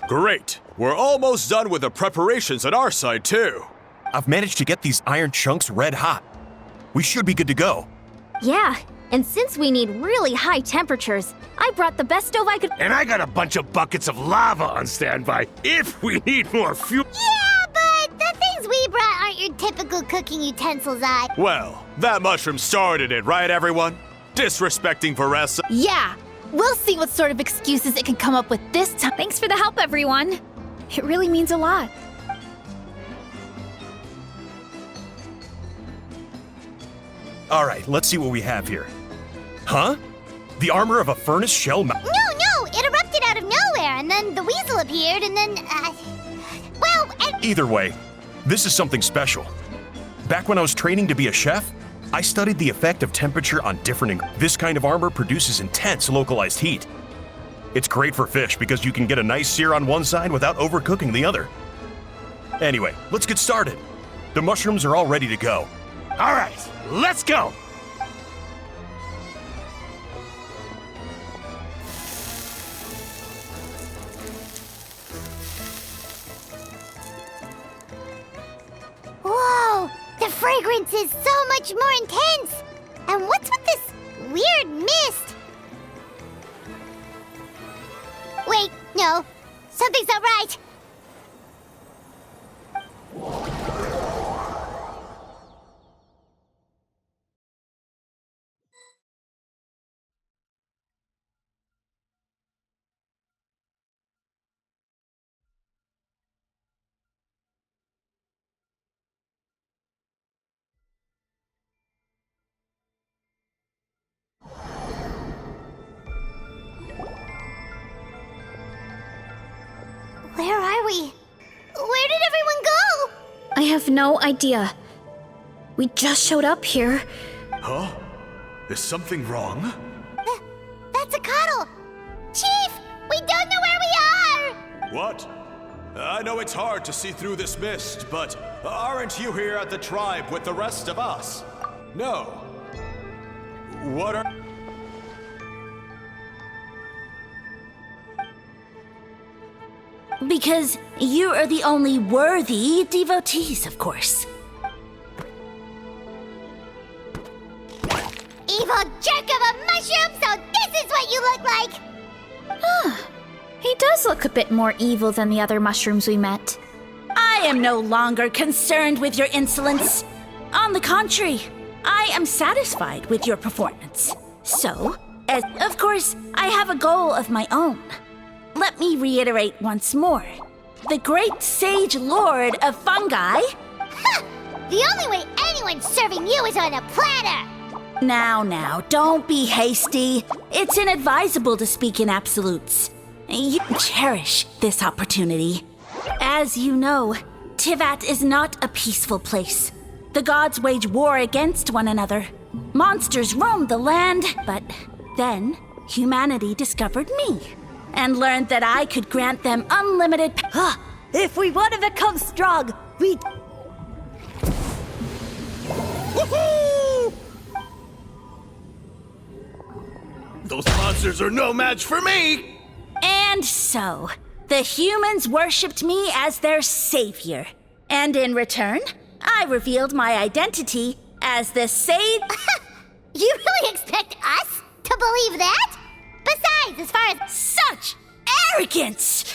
Great! We're almost done with the preparations on our side, too. I've managed to get these iron chunks red hot. We should be good to go. Yeah, and since we need really high temperatures, I brought the best stove I could— And I got a bunch of buckets of lava on standby if we need more fuel. Yeah, but the things we brought aren't your typical cooking utensils, Well, that mushroom started it, right, everyone? Disrespecting Feracidad. Yeah! We'll see what sort of excuses it can come up with this time. Thanks for the help, everyone. It really means a lot. All right, let's see what we have here. Huh? The armor of a furnace shell No, it erupted out of nowhere, and then the weasel appeared, and then, Either way, this is something special. Back when I was training to be a chef, I studied the effect of temperature on different— This kind of armor produces intense localized heat. It's great for fish because you can get a nice sear on one side without overcooking the other. Anyway, let's get started. The mushrooms are all ready to go. All right, let's go. Whoa! The fragrance is so much more intense! And what's with this weird mist? Wait, no. Something's not right. Where are we? Where did everyone go? I have no idea. We just showed up here. Huh? Is something wrong? That's a cuddle! Chief! We don't know where we are! What? I know it's hard to see through this mist, but aren't you here at the tribe with the rest of us? No. What are... Because you are the only worthy devotees, of course. Evil jerk of a mushroom, so this is what you look like! He does look a bit more evil than the other mushrooms we met. I am no longer concerned with your insolence. On the contrary, I am satisfied with your performance. So, of course, I have a goal of my own. Let me reiterate once more. The great sage lord of fungi... Ha! The only way anyone's serving you is on a platter! Now, don't be hasty. It's inadvisable to speak in absolutes. You cherish this opportunity. As you know, Tivat is not a peaceful place. The gods wage war against one another. Monsters roam the land, but then humanity discovered me and learned that I could grant them unlimited If we want to become strong, we... Woohoo! Those monsters are no match for me! And so, the humans worshipped me as their savior. And in return, I revealed my identity as the sage... You really expect us to believe that? Besides, as far as... Such arrogance!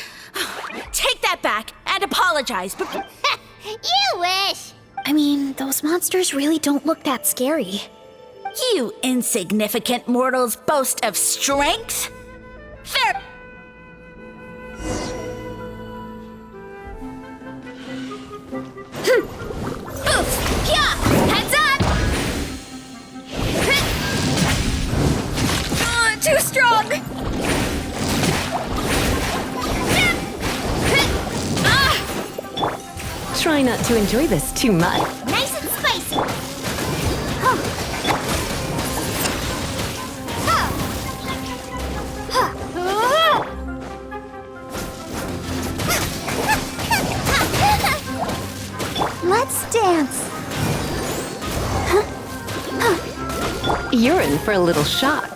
Take that back and apologize. You wish! I mean, those monsters really don't look that scary. You insignificant mortals boast of strength? Fair... Oof! Yeah! Heads up! Too strong! Try not to enjoy this too much. Nice and spicy! You're in for a little shock.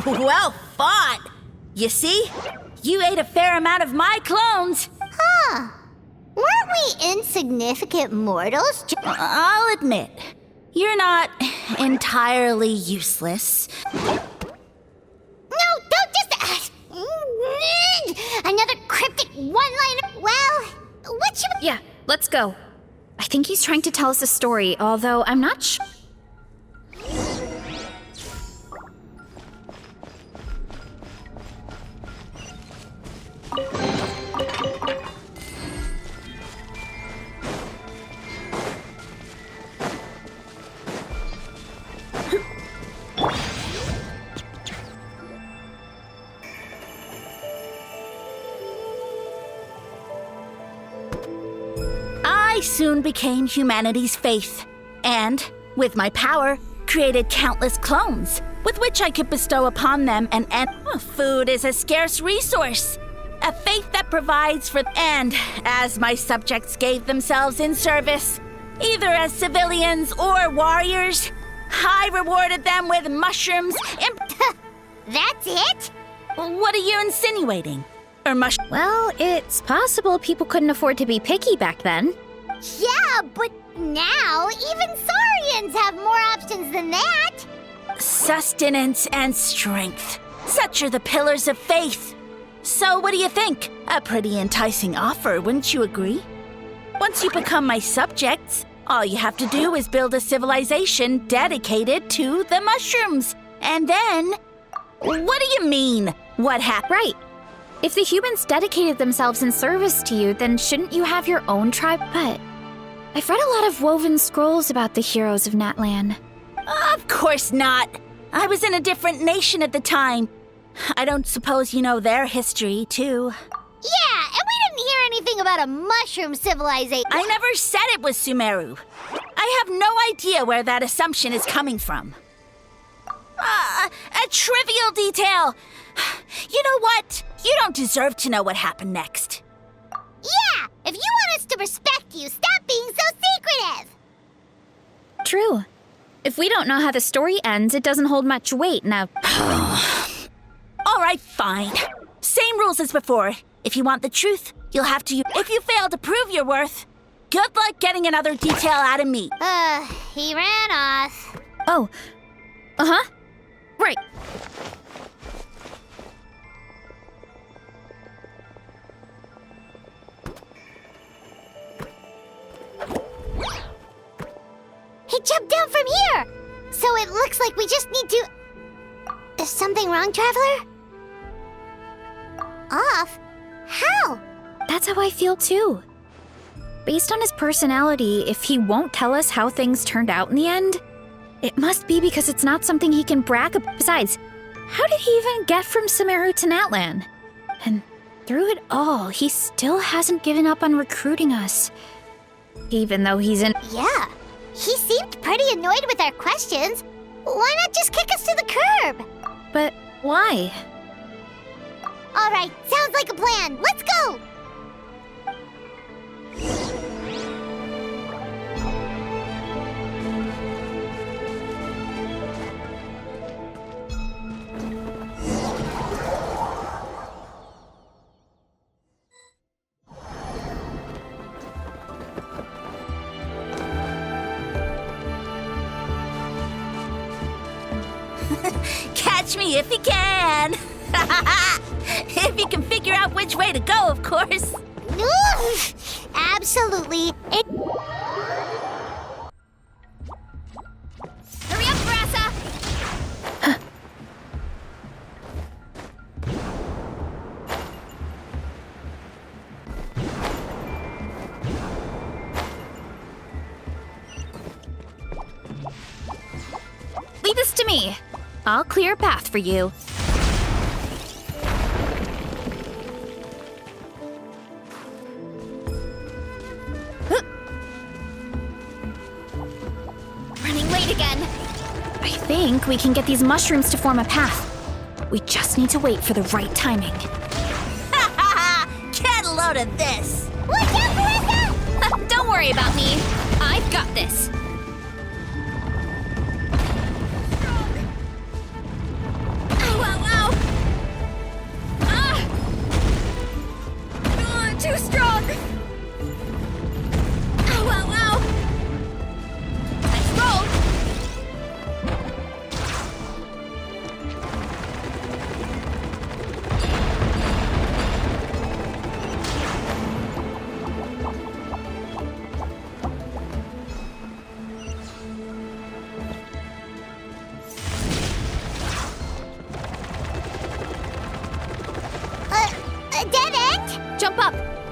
Well fought! You see? You ate a fair amount of my clones. Huh. Weren't we insignificant mortals? I'll admit, you're not entirely useless. No, don't just... another cryptic one-liner. Well, what should we... Yeah, let's go. I think he's trying to tell us a story, although I'm not sure. I soon became humanity's faith, and, with my power, created countless clones, with which I could bestow upon them food is a scarce resource, a faith that provides for, and as my subjects gave themselves in service, either as civilians or warriors, I rewarded them with mushrooms and... That's it? What are you insinuating? Or Well, it's possible people couldn't afford to be picky back then. Yeah, but now even Saurians have more options than that. Sustenance and strength. Such are the pillars of faith. So what do you think? A pretty enticing offer, wouldn't you agree? Once you become my subjects, all you have to do is build a civilization dedicated to the mushrooms. And then... What do you mean? What happened? Right. If the humans dedicated themselves in service to you, then shouldn't you have your own tribe? But I've read a lot of woven scrolls about the heroes of Natlan. Of course not. I was in a different nation at the time. I don't suppose you know their history, too. Yeah, and we didn't hear anything about a mushroom civilization. I never said it was Sumeru. I have no idea where that assumption is coming from. A trivial detail. You know what? You don't deserve to know what happened next. Yeah, if you want us to respect you, stop being so secretive. True. If we don't know how the story ends, it doesn't hold much weight now. All right, fine. Same rules as before. If you want the truth, you'll have to... If you fail to prove your worth, good luck getting another detail out of me. He ran off. Oh. Uh-huh. Right. He jumped down from here! So it looks like we just need to... Is something wrong, Traveler? Off? How? That's how I feel too. Based on his personality, if he won't tell us how things turned out in the end, it must be because it's not something he can brag about. Besides, how did he even get from Sumeru to Natlan? And through it all, he still hasn't given up on recruiting us. Even though he's in... Yeah. He seemed pretty annoyed with our questions. Why not just kick us to the curb? But why? All right, sounds like a plan. Let's go! Catch me if you can! If you can figure out which way to go, of course. Absolutely. Hurry up, Brassa! Leave this to me. I'll clear a path for you. Running late again. I think we can get these mushrooms to form a path. We just need to wait for the right timing. Get a load of this! Watch out, Brassa! Don't worry about me. I've got...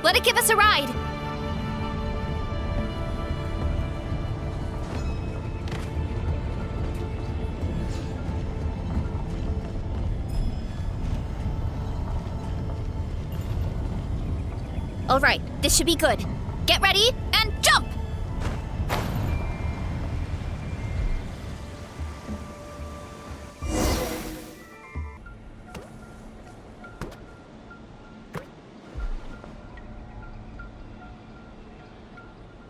Let it give us a ride. All right, this should be good. Get ready and jump!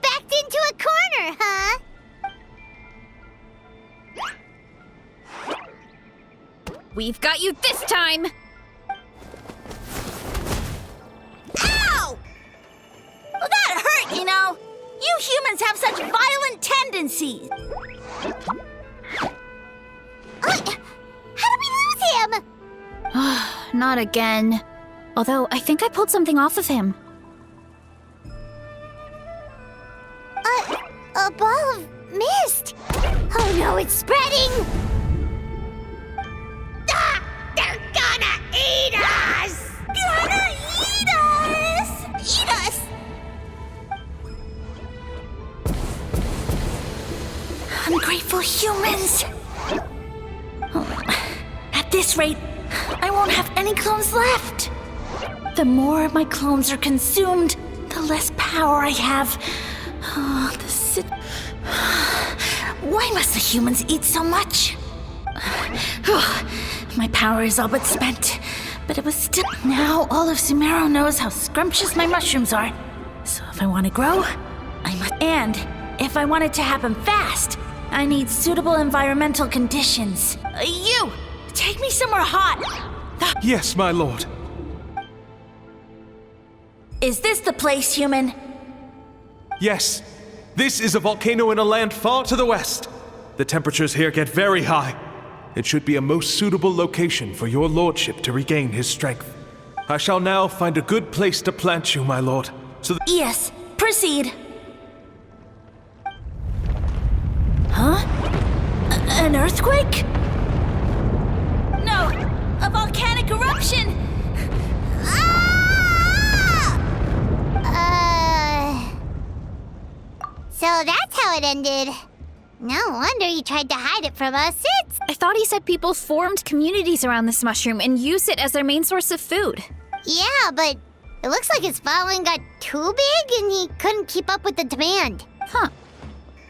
Backed into a corner, huh? We've got you this time! Ow! Well, that hurt, you know. You humans have such violent tendencies. How did we lose him? Not again. Although, I think I pulled something off of him. A ball of mist. Oh no, it's spreading. Ah, they're gonna eat us. Gonna eat us! Eat us! Ungrateful humans! At this rate, I won't have any clones left. The more my clones are consumed, the less power I have. Why must the humans eat so much? My power is all but spent, but it was still... Now all of Sumero knows how scrumptious my mushrooms are. So if I want to grow, I must... And if I want it to happen fast, I need suitable environmental conditions. You! Take me somewhere hot! Yes, my lord. Is this the place, human? Yes. This is a volcano in a land far to the west. The temperatures here get very high. It should be a most suitable location for your lordship to regain his strength. I shall now find a good place to plant you, my lord. Yes, proceed. Huh? An earthquake? No, a volcanic eruption! So that's how it ended. No wonder he tried to hide it from us. I thought he said people formed communities around this mushroom and used it as their main source of food. Yeah, but it looks like his following got too big and he couldn't keep up with the demand. Huh.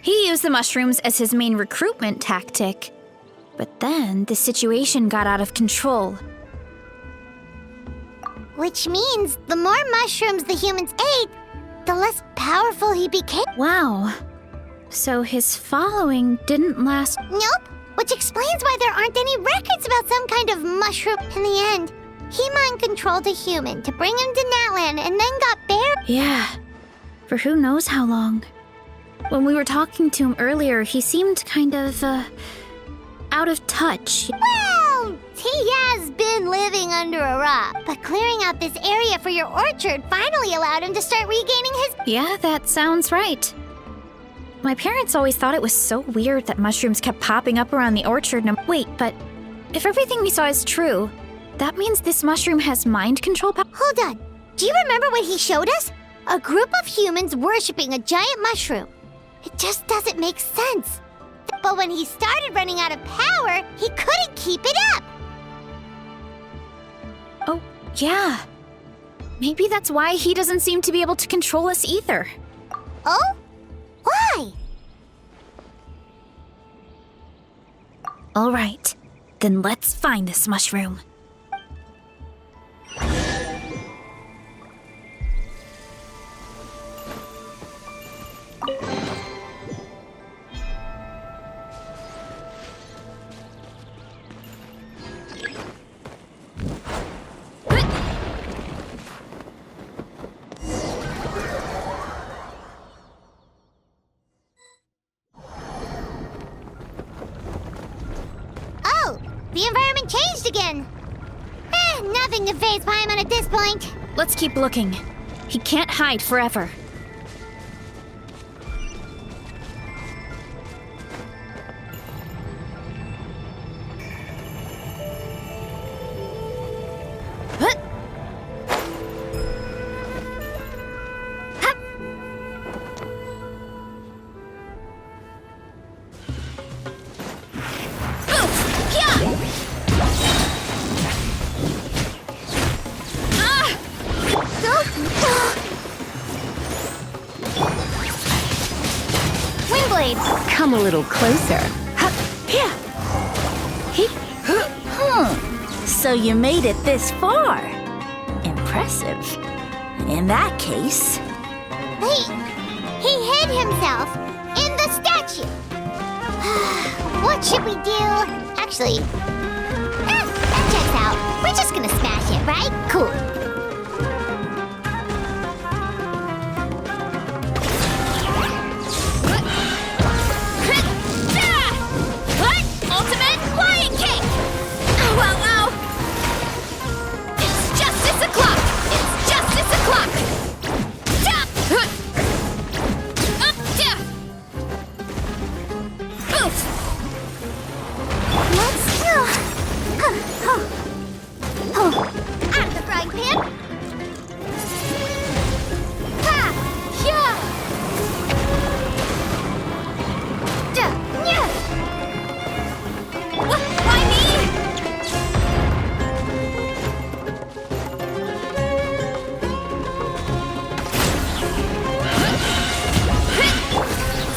He used the mushrooms as his main recruitment tactic. But then the situation got out of control. Which means the more mushrooms the humans ate, the less powerful he became. Wow. So his following didn't last. Nope. Which explains why there aren't any records about some kind of mushroom. In the end, he mind-controlled a human to bring him to Natlan and then got buried. Yeah. For who knows how long. When we were talking to him earlier, he seemed kind of, out of touch. Well, he has been living under a rock. But clearing out this area for your orchard finally allowed him to start regaining his... Yeah, that sounds right. My parents always thought it was so weird that mushrooms kept popping up around the orchard. Wait, but if everything we saw is true, that means this mushroom has mind control power? Hold on. Do you remember what he showed us? A group of humans worshipping a giant mushroom. It just doesn't make sense. But when he started running out of power, he couldn't keep it up. Oh, yeah. Maybe that's why he doesn't seem to be able to control us either. Oh? Why? All right, then let's find this mushroom. The environment changed again. Nothing to faze Paimon at this point. Let's keep looking. He can't hide forever. blade. Come a little closer. So you made it this far. Impressive. In that case... He hid himself in the statue. What should we do? Actually, that checks out. We're just gonna smash it, right? Cool. Ultimate flying kick! Ow, ow, ow! It's justice o'clock! It's justice o'clock! Oof! Out of the frying pan. Ha! Yeah! Yeah! Why me?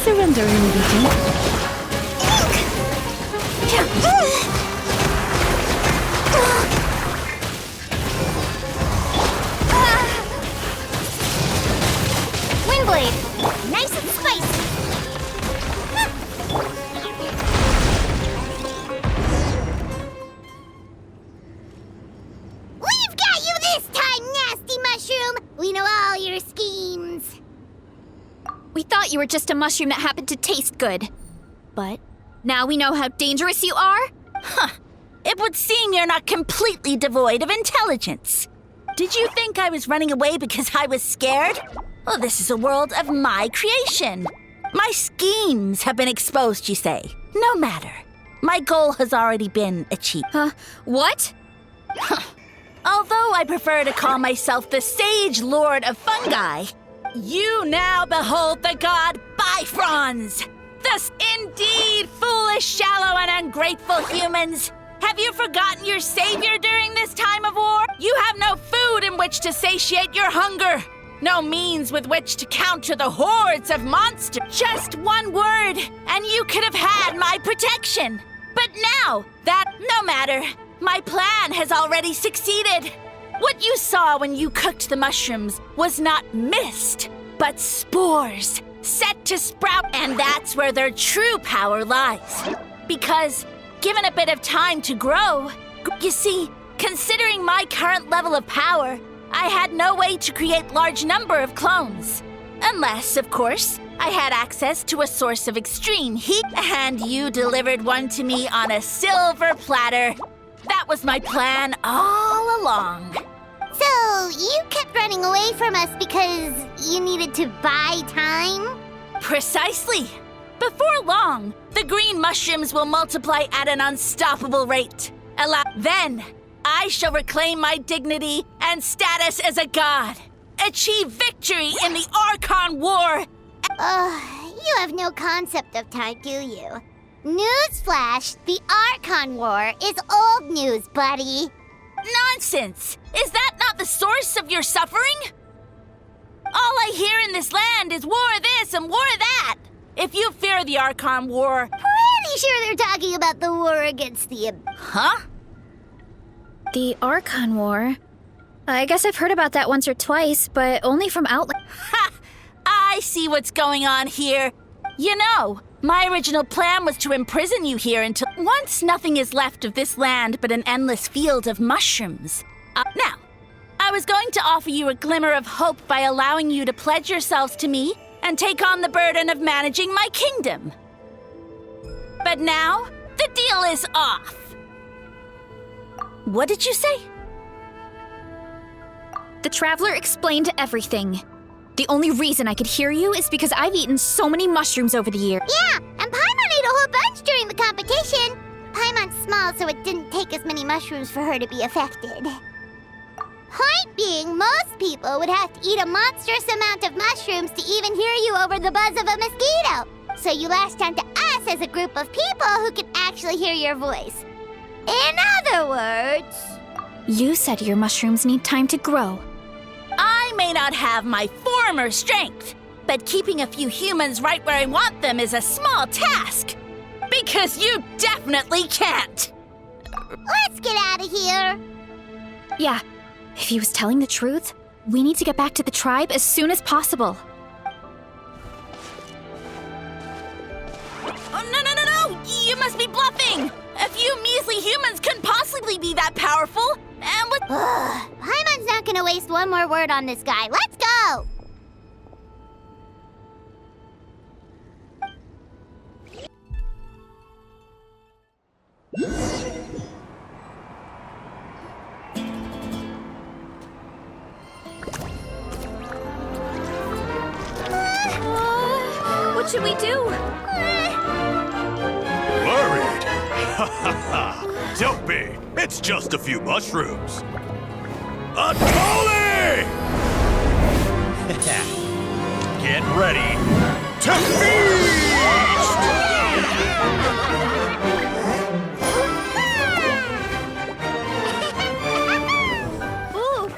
Surrender immediately. Windblade, nice and spicy. We've got you this time, nasty mushroom. We know all your schemes. We thought you were just a mushroom that happened to taste good. But now we know how dangerous you are? It would seem you're not completely devoid of intelligence. Did you think I was running away because I was scared? Well, this is a world of my creation. My schemes have been exposed, you say. No matter. My goal has already been achieved. What? Although I prefer to call myself the Sage Lord of Fungi, you now behold the god Bifrons. Thus, indeed, foolish, shallow, and ungrateful humans. Have you forgotten your savior during this time of war? You have no food in which to satiate your hunger. No means with which to counter the hordes of monsters. Just one word, and you could have had my protection. But now, no matter. My plan has already succeeded. What you saw when you cooked the mushrooms was not mist, but spores, set to sprout, and that's where their true power lies. Because, given a bit of time to grow, you see, considering my current level of power, I had no way to create large number of clones. Unless, of course, I had access to a source of extreme heat, and you delivered one to me on a silver platter. That was my plan all along. So, you kept running away from us because you needed to buy time? Precisely. Before long, the green mushrooms will multiply at an unstoppable rate. Then, I shall reclaim my dignity and status as a god. Achieve victory in the Archon War. You have no concept of time, do you? Newsflash, the Archon War is old news, buddy. Nonsense! Is that not the source of your suffering? All I hear in this land is war this and war that. If you fear the Archon War... Pretty sure they're talking about the war against the... Huh? The Archon War? I guess I've heard about that once or twice, but only from outlets. Ha! I see what's going on here. You know, my original plan was to imprison you here until once nothing is left of this land but an endless field of mushrooms. Now, I was going to offer you a glimmer of hope by allowing you to pledge yourselves to me and take on the burden of managing my kingdom. But now, the deal is off. What did you say? The Traveler explained everything. The only reason I could hear you is because I've eaten so many mushrooms over the year. Yeah, and Paimon ate a whole bunch during the competition. Paimon's small, so it didn't take as many mushrooms for her to be affected. Point being, most people would have to eat a monstrous amount of mushrooms to even hear you over the buzz of a mosquito. So you latched onto us as a group of people who can actually hear your voice. In other words... You said your mushrooms need time to grow. I may not have my former strength, but keeping a few humans right where I want them is a small task. Because you definitely can't. Let's get out of here. Yeah, if he was telling the truth, we need to get back to the tribe as soon as possible. Oh, no! You must be bluffing! A few measly humans couldn't possibly be that powerful. And with... Paimon's not gonna waste one more word on this guy. Let's go! What should we do? Worried? Ha ha ha! Don't be! It's just a few mushrooms! A trolley! Get ready To feast! Ooh.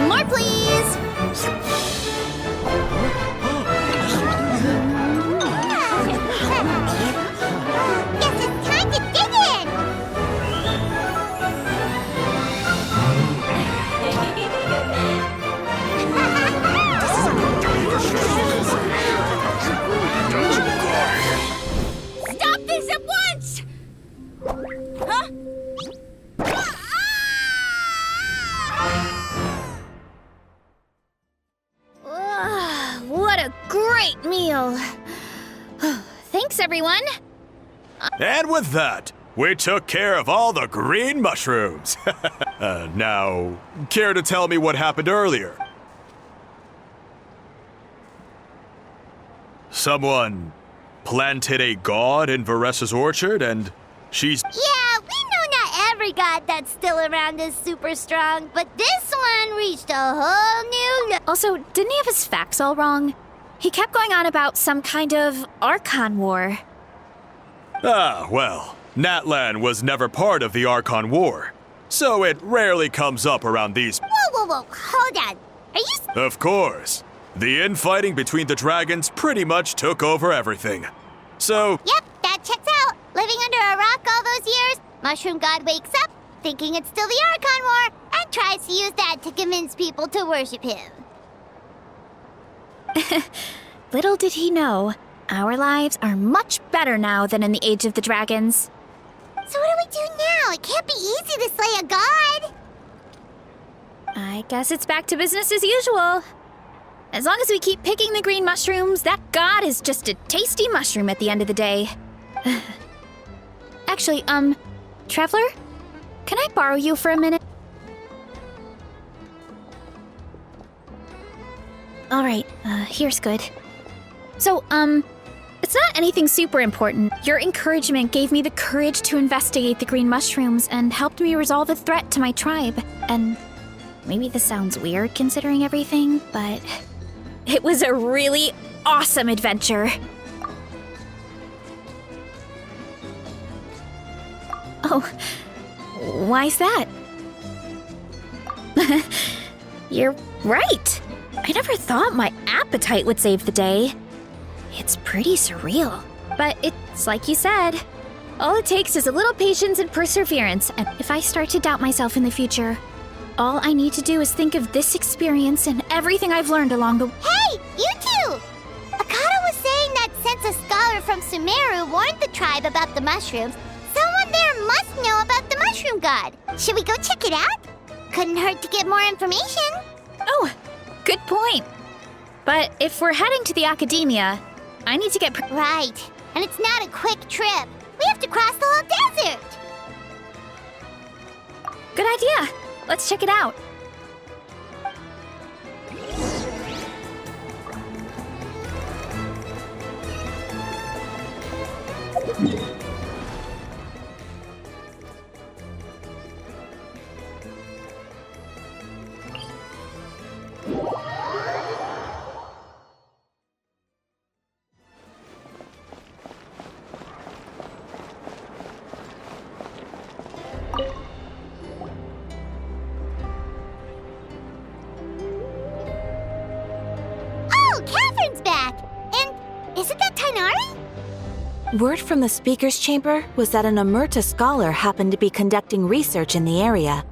More, please! Guess it's time to dig in! Stop this at once! Huh? What a great meal! Thanks, everyone! And with that, we took care of all the green mushrooms. Now, care to tell me what happened earlier? Someone planted a god in Varessa's orchard, and she's... Yeah, we know not every god that's still around is super strong, but this one reached a whole new... Also, didn't he have his facts all wrong? He kept going on about some kind of Archon War. Ah, well, Natlan was never part of the Archon War, so it rarely comes up around these... Whoa, hold on. Are you... Of course. The infighting between the dragons pretty much took over everything. So... Yep, that checks out. Living under a rock all those years, Mushroom God wakes up, thinking it's still the Archon War, and tries to use that to convince people to worship him. Little did he know, our lives are much better now than in the Age of the Dragons. So what do we do now? It can't be easy to slay a god. I guess it's back to business as usual. As long as we keep picking the green mushrooms, that god is just a tasty mushroom at the end of the day. Actually, Traveler? Can I borrow you for a minute? Alright, here's good. So, it's not anything super important. Your encouragement gave me the courage to investigate the green mushrooms and helped me resolve a threat to my tribe. And maybe this sounds weird considering everything, but it was a really awesome adventure. Oh, why's that? You're right. I never thought my appetite would save the day. It's pretty surreal. But it's like you said. All it takes is a little patience and perseverance, and if I start to doubt myself in the future, all I need to do is think of this experience and everything I've learned along the way. Hey, you two! Akata was saying that since a scholar from Sumeru warned the tribe about the mushrooms, someone there must know about the mushroom god. Should we go check it out? Couldn't hurt to get more information. Oh, good point. But if we're heading to the academia, I need to get Right, and it's not a quick trip. We have to cross the whole desert. Good idea. Let's check it out. Oh, Catherine's back! And isn't that Tainari? Word from the speaker's chamber was that an Omerta scholar happened to be conducting research in the area,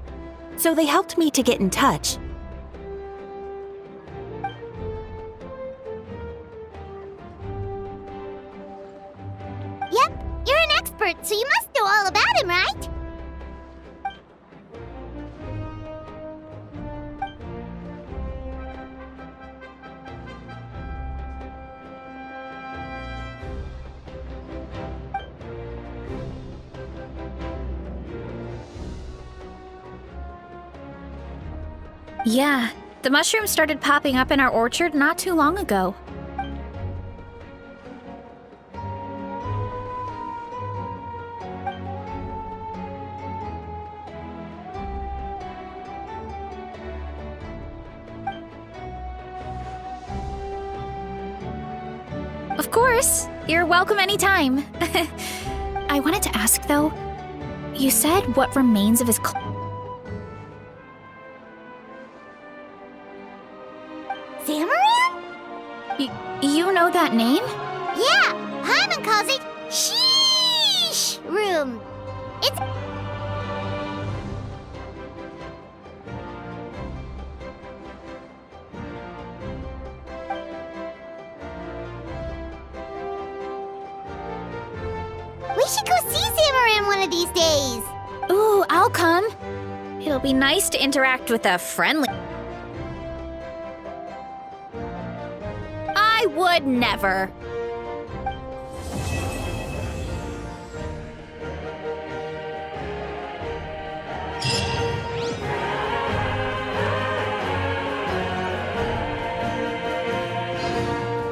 so they helped me to get in touch. Yep, you're an expert, so you must know all about him, right? Yeah, the mushrooms started popping up in our orchard not too long ago. Of course, you're welcome anytime. I wanted to ask though, you said what remains of his Zamaran? You know that name? Yeah, Hyman calls it Sheesh Room. It's... We should go see Zamaran one of these days. Ooh, I'll come. It'll be nice to interact with a friendly... I would never.